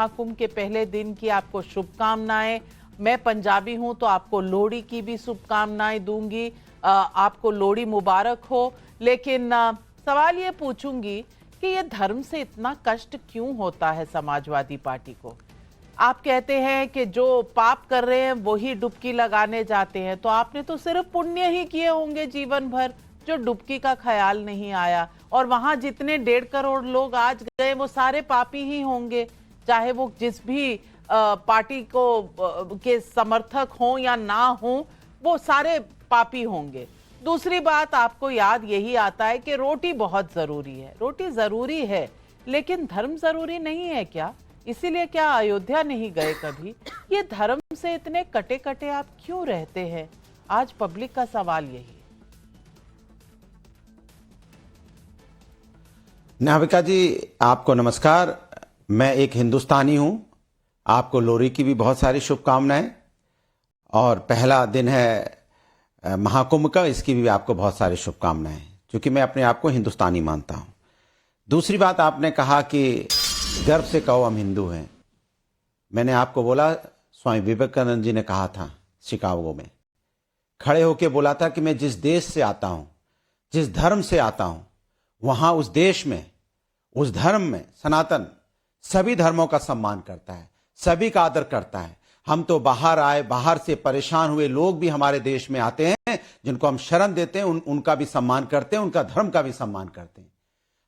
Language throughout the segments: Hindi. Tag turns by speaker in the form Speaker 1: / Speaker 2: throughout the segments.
Speaker 1: महाकुंभ के पहले दिन की आपको शुभकामनाएं। मैं पंजाबी हूं तो आपको लोहड़ी की भी शुभकामनाएं दूंगी। आपको लोहड़ी मुबारक हो। लेकिन सवाल ये पूछूंगी कि ये धर्म से इतना कष्ट क्यों होता है समाजवादी पार्टी को। आप कहते हैं कि जो पाप कर रहे हैं वही डुबकी लगाने जाते हैं, तो आपने तो सिर्फ पुण्य ही किए होंगे जीवन भर, जो डुबकी का ख्याल नहीं आया। और वहां जितने 1.5 करोड़ लोग आज गए वो सारे पापी ही होंगे, चाहे वो जिस भी पार्टी को के समर्थक हों या ना हों, वो सारे पापी होंगे। दूसरी बात, आपको याद यही आता है कि रोटी बहुत जरूरी है। रोटी जरूरी है, लेकिन धर्म जरूरी नहीं है क्या? इसीलिए क्या अयोध्या नहीं गए कभी? ये धर्म से इतने कटे कटे आप क्यों रहते हैं? आज पब्लिक का सवाल यही है।
Speaker 2: नाविका जी, आपको नमस्कार। मैं एक हिंदुस्तानी हूं। आपको लोहड़ी की भी बहुत सारी शुभकामनाएं, और पहला दिन है महाकुंभ का, इसकी भी आपको बहुत सारी शुभकामनाएं, क्योंकि मैं अपने आप को हिंदुस्तानी मानता हूं। दूसरी बात, आपने कहा कि गर्व से कहो हम हिंदू हैं। मैंने आपको बोला, स्वामी विवेकानंद जी ने कहा था शिकागो में, खड़े होकर बोला था कि मैं जिस देश से आता हूं, जिस धर्म से आता हूं, वहां उस देश में, उस धर्म में सनातन सभी धर्मों का सम्मान करता है, सभी का आदर करता है। हम तो बाहर आए, बाहर से परेशान हुए लोग भी हमारे देश में आते हैं, जिनको हम शरण देते हैं, उनका भी सम्मान करते हैं, उनका धर्म का भी सम्मान करते हैं।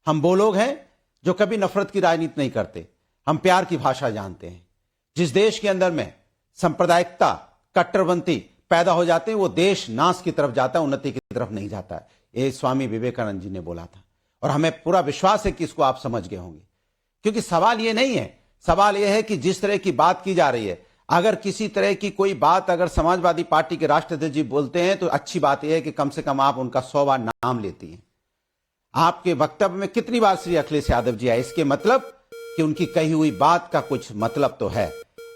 Speaker 2: हम वो लोग हैं जो कभी नफरत की राजनीति नहीं करते। हम प्यार की भाषा जानते हैं। जिस देश के अंदर में सांप्रदायिकता, कट्टरपंथी पैदा हो जाते हैं, वो देश नाश की तरफ जाता है, उन्नति की तरफ नहीं जाता है। ये स्वामी विवेकानंद जी ने बोला था, और हमें पूरा विश्वास है कि इसको आप समझ गए होंगे। क्योंकि सवाल ये नहीं है, सवाल ये है कि जिस तरह की बात की जा रही है, अगर किसी तरह की कोई बात अगर समाजवादी पार्टी के राष्ट्राध्यक्ष जी बोलते हैं, तो अच्छी बात यह है कि कम से कम आप उनका 100 बार नाम लेती हैं। आपके वक्तव्य में कितनी बार श्री अखिलेश यादव जी आए, इसके मतलब कि उनकी कही हुई बात का कुछ मतलब तो है।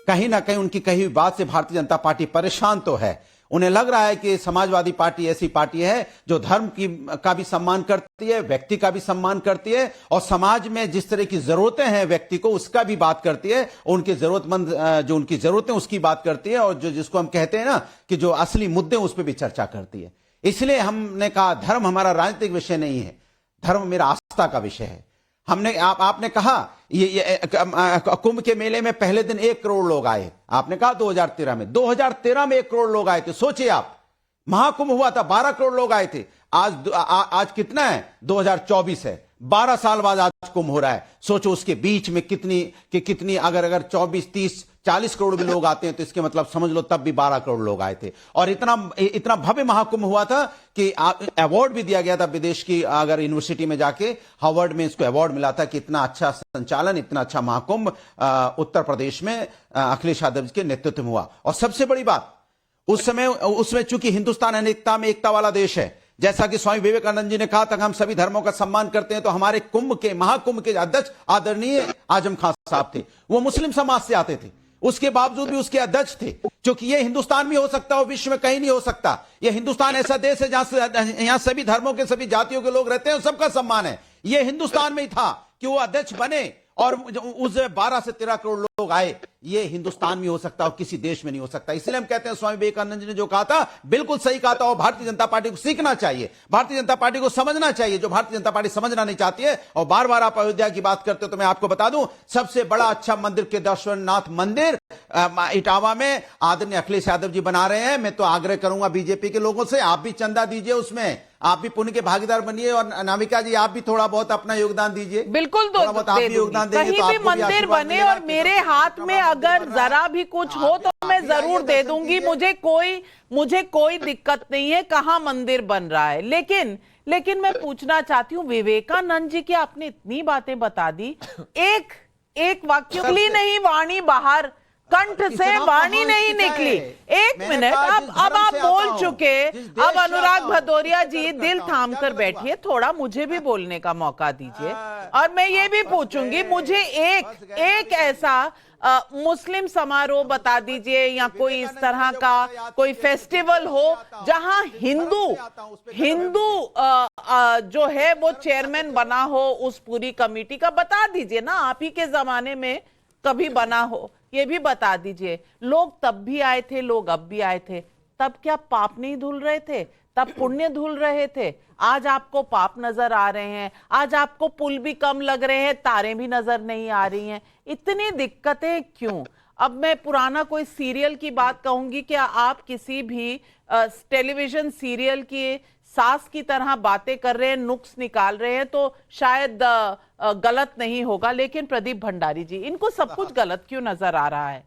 Speaker 2: कहीं ना कहीं उनकी कही हुई बात से भारतीय जनता पार्टी परेशान तो है। उन्हें लग रहा है कि समाजवादी पार्टी ऐसी पार्टी है जो धर्म का भी सम्मान करती है, व्यक्ति का भी सम्मान करती है, और समाज में जिस तरह की जरूरतें हैं व्यक्ति को, उसका भी बात करती है। उनके जरूरतमंद जो उनकी जरूरतें उसकी बात करती है, और जो जिसको हम कहते हैं ना कि जो असली मुद्दे उस पर भी चर्चा करती है। इसलिए हमने कहा धर्म हमारा राजनीतिक विषय नहीं है, धर्म मेरा आस्था का विषय है। आपने कहा ये कुंभ के मेले में पहले दिन 1 करोड़ लोग आए। आपने कहा 2013 में 1 करोड़ लोग आए थे। सोचिए आप, महाकुंभ हुआ था 12 करोड़ लोग आए थे। आज कितना है? 2024 है, 12 साल बाद आज कुंभ हो रहा है। सोचो उसके बीच में कितनी अगर 24, 30, 40 करोड़ भी लोग आते हैं, तो इसके मतलब समझ लो तब भी 12 करोड़ लोग आए थे। और इतना भव्य महाकुंभ हुआ था कि अवार्ड भी दिया गया था विदेश की अगर यूनिवर्सिटी में जाके, हार्वर्ड में इसको अवार्ड मिला था कि इतना अच्छा संचालन, इतना अच्छा महाकुंभ उत्तर प्रदेश में अखिलेश यादव के नेतृत्व में हुआ। और सबसे बड़ी बात, उसमें चूंकि हिंदुस्तान अनेकता में एकता वाला देश है, जैसा कि स्वामी विवेकानंद जी ने कहा था कि हम सभी धर्मों का सम्मान करते हैं, तो हमारे महाकुंभ के अध्यक्ष आदरणीय आजम खान साहब थे। वो मुस्लिम समाज से आते थे, उसके बावजूद भी उसके अध्यक्ष थे। क्योंकि ये हिंदुस्तान में हो सकता हो, विश्व में कहीं नहीं हो सकता। ये हिंदुस्तान ऐसा देश है यहाँ सभी धर्मों के, सभी जातियों के लोग रहते हैं, सबका सम्मान है। ये हिंदुस्तान में ही था कि वो अध्यक्ष बने, और उस 12 से 13 करोड़ लोग आए। ये हिंदुस्तान में हो सकता और किसी देश में नहीं हो सकता। इसलिए हम कहते हैं स्वामी विवेकानंद जी ने जो कहा था बिल्कुल सही कहा था, और भारतीय जनता पार्टी को सीखना चाहिए, भारतीय जनता पार्टी को समझना चाहिए, जो भारतीय जनता पार्टी समझना नहीं चाहती है। और बार बार आप अयोध्या की बात करते हो, तो मैं आपको बता दूं, सबसे बड़ा अच्छा मंदिर केदारनाथ मंदिर इटावा में आदरणीय अखिलेश यादव जी बना रहे हैं। मैं तो आग्रह करूंगा बीजेपी के लोगों से, आप भी चंदा दीजिए, उसमें आप भी पुण्य के भागीदार बनिए, और नाविका जी आप भी थोड़ा बहुत अपना योगदान दीजिए।
Speaker 1: बिल्कुल योगदान देंगे, कहीं भी मंदिर बने और मेरे हाथ में अगर जरा भी कुछ हो तो मैं जरूर दे दूंगी। मुझे कोई दिक्कत नहीं है कहां मंदिर बन रहा है। लेकिन मैं पूछना चाहती हूँ, विवेकानंद जी की आपने इतनी बातें बता दी, एक वाक्य नहीं, वाणी बाहर, कंठ से वाणी नहीं निकली। 1 मिनट, अब आप बोल चुके। अब अनुराग भदौरिया जी दिल थाम कर बैठिए, थोड़ा मुझे भी बोलने का मौका दीजिए। और मैं ये भी पूछूंगी, मुझे एक ऐसा मुस्लिम समारोह बता दीजिए, या कोई इस तरह का कोई फेस्टिवल हो जहां हिंदू जो है वो चेयरमैन बना हो उस पूरी कमेटी का। बता दीजिए ना, आप ही के जमाने में कभी बना हो, ये भी बता दीजिए। लोग तब भी आए थे, लोग अब भी आए थे, तब क्या पाप नहीं धुल रहे थे? तब पुण्य धुल रहे थे? आज आपको पाप नजर आ रहे हैं, आज आपको पुल भी कम लग रहे हैं, तारें भी नजर नहीं आ रही हैं, इतनी दिक्कतें क्यों? अब मैं पुराना कोई सीरियल की बात कहूंगी, क्या आप किसी भी टेलीविजन सीरियल की सास की तरह बातें कर रहे हैं, नुक्स निकाल रहे हैं, तो शायद गलत नहीं होगा, लेकिन प्रदीप भंडारी जी, इनको सब कुछ गलत क्यों नजर आ रहा है?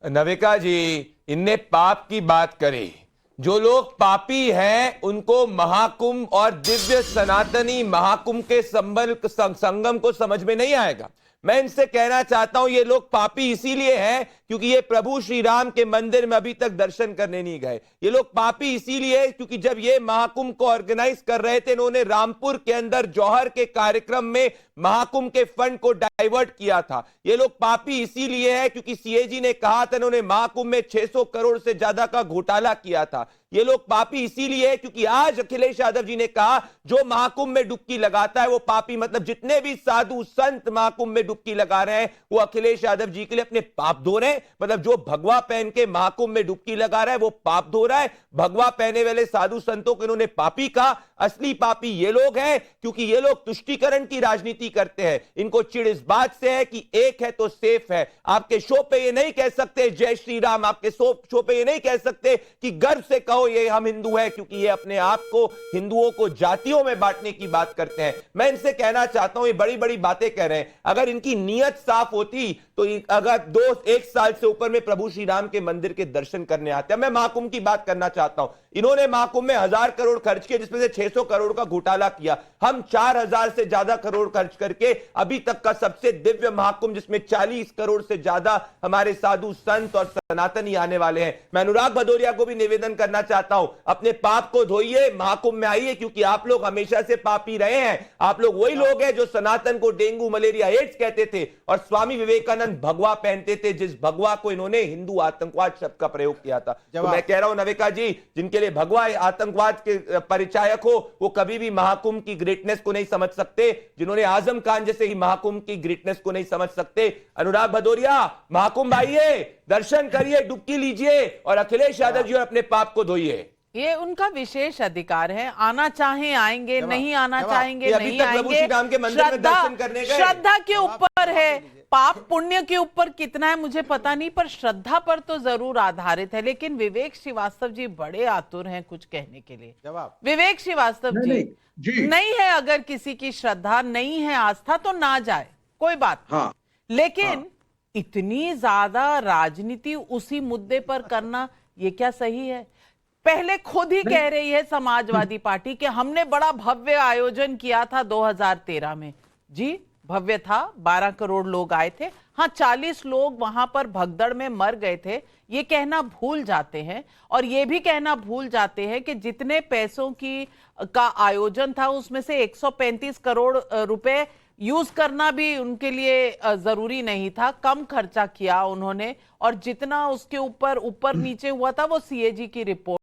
Speaker 3: नविका जी, इनने पाप की बात करी। जो लोग पापी हैं उनको महाकुंभ और दिव्य सनातनी महाकुंभ के संगम को समझ में नहीं आएगा। मैं इनसे कहना चाहता हूं, ये लोग पापी इसीलिए हैं क्योंकि ये प्रभु श्री राम के मंदिर में अभी तक दर्शन करने नहीं गए। ये लोग पापी इसीलिए क्योंकि जब ये महाकुंभ को ऑर्गेनाइज कर रहे थे, इन्होंने रामपुर के अंदर जौहर के कार्यक्रम में महाकुंभ के फंड को डाइवर्ट किया था। ये लोग पापी इसीलिए है क्योंकि सीएजी ने कहा था, इन्होंने महाकुंभ में 600 करोड़ से ज्यादा का घोटाला किया था। ये लोग पापी इसीलिए है क्योंकि आज अखिलेश यादव जी ने कहा, जो महाकुंभ में डुबकी लगाता है वो पापी, मतलब जितने भी साधु संत महाकुंभ में डुबकी लगा रहे हैं वो अखिलेश यादव जी के लिए अपने पाप धो रहे हैं। मतलब जो भगवा पहन के महाकुंभ में डुबकी लगा रहा है वो पाप धो रहा है। भगवा पहने वाले साधु संतों को इन्होंने पापी कहा। असली पापी ये लोग हैं क्योंकि ये लोग तुष्टीकरण की राजनीति करते हैं। इनको चिढ़ इस बात से है कि एक है तो सेफ है। आपके शो पे ये नहीं कह सकते जय श्री राम, आपके शो पे ये नहीं कह सकते कि गर्व से कहो ये हम हिंदू हैं, क्योंकि ये अपने आप को हिंदुओं को जातियों में बांटने की बात करते हैं। मैं इनसे कहना चाहता हूं, ये बड़ी बड़ी बातें कह रहे हैं, अगर इनकी नीयत साफ होती तो अगर एक साल से ऊपर में प्रभु श्री राम के मंदिर के दर्शन करने आते हैं। मैं महाकुंभ की बात करना चाहता हूं। इन्होंने महाकुंभ में 1000 करोड़ खर्च किए, जिसमें से 600 करोड़ का घोटाला किया। हम 4000 से ज्यादा करोड़ खर्च करके अभी तक का सबसे दिव्य महाकुंभ, जिसमें 40 करोड़ से ज्यादा हमारे साधु संत और सनातनी आने वाले हैं। मैं अनुराग भदौरिया को भी निवेदन करना चाहता हूं, अपने पाप को धोइए, महाकुंभ में आइए, क्योंकि आप लोग हमेशा से पापी रहे हैं। आप लोग वही लोग हैं जो सनातन को डेंगू मलेरिया एड्स कहते थे और स्वामी विवेकानंद भगवा पहनते थे, जिस भगवा को इन्होंने हिंदू आतंकवाद शब्द का प्रयोग किया था। तो मैं कह रहा हूं नविका जी, जिनके लिए भगवा आतंकवाद के परिचायक हो, वो कभी भी महाकुंभ की ग्रेटनेस को नहीं समझ सकते, जिन्होंने आजम खान जैसे ही महाकुंभ की ग्रेटनेस को नहीं समझ सकते। अनुराग भदौरिया, महाकुंभ आइए, दर्शन करिए, डुबकी लीजिए और अखिलेश यादव जी और अपने पाप को धोइए।
Speaker 1: ये उनका विशेष अधिकार है, आना चाहें आएंगे, नहीं आना चाहेंगे नहीं आएंगे। श्रद्धा के ऊपर है, पाप पुण्य के ऊपर कितना है मुझे पता नहीं, पर श्रद्धा पर तो जरूर आधारित है। लेकिन विवेक श्रीवास्तव जी बड़े आतुर हैं कुछ कहने के लिए। विवेक श्रीवास्तव जी, नहीं है अगर किसी की श्रद्धा, नहीं है आस्था तो ना जाए, कोई बात नहीं। लेकिन इतनी ज्यादा राजनीति उसी मुद्दे पर करना, ये क्या सही है? पहले खुद ही कह रही है समाजवादी पार्टी कि हमने बड़ा भव्य आयोजन किया था 2013 में। जी भव्य था, 12 करोड़ लोग आए थे। हाँ, 40 लोग वहां पर भगदड़ में मर गए थे, ये कहना भूल जाते हैं। और ये भी कहना भूल जाते हैं कि जितने पैसों का आयोजन था उसमें से 135 करोड़ रुपए यूज करना भी उनके लिए जरूरी नहीं था, कम खर्चा किया उन्होंने। और जितना उसके ऊपर नीचे हुआ था वो सीएजी की रिपोर्ट